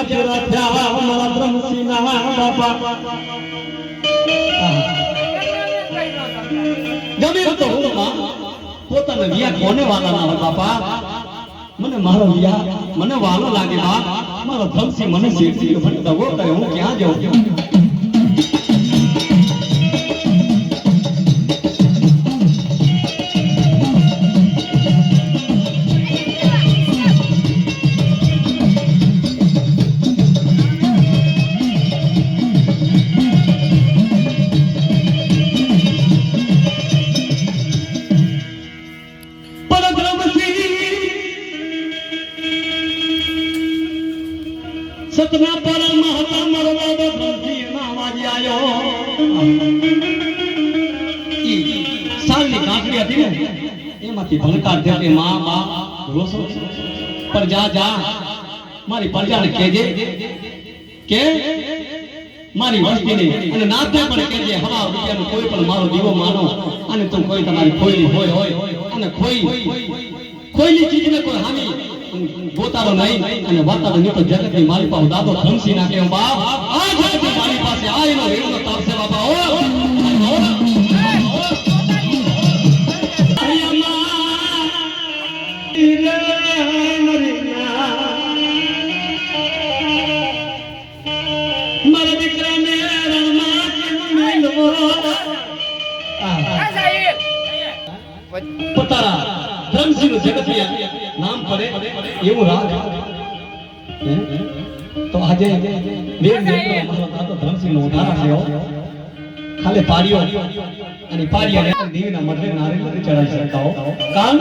જ્યાં પૂરા થયા મારા બ્રહ્મસિંહના બાપા ગમે તો હું પોતાને વિયા કોને વાલા ના હોય બાપા મને મારો વિયા મને વાલો લાગે બા મારો બ્રહ્મસિંહ મને શેઠી ભણતા હો કરે હું ક્યાં જાઉં સતના પરમ હતા મારો બાબો બ્રહ્મસિંહ ના અવાજ આવ્યો સાલની કાંકરી હતી ને એમાંથી ભણકાર થયો કે માં બા રોસો પર જા મારી પ્રજાને કહેજે કે મારી વસ્તીને અને નાથને પણ કહેજે હવા રૂપિયાનો કોઈ પણ મારો દીવો માનો અને તું કોઈ તમારી ખોઈલી હોય અને ખોઈલી ચીજને કોઈ હામી ગોતારો નહીં અને વાતારો ની તો જગતની મારી પાસે દાદો બ્રહ્મસિંહ ના કેમ બાપ આ જગતની મારી પાસે આ એનો રેવનો તારસે બાપા ઓ મારા દીકરાને રણમાં કેમ મેલવો પતારા બ્રહ્મસિંહ નું જગત નામ પડે એવું રાજ તો આજે બ્રહ્મસિંહ નો ઉદાહરણ છે ખાલી પાડીઓ અને પાડિયાને દેવીના મઢે નારિયેળ ચડાવી શકતા હો કારણ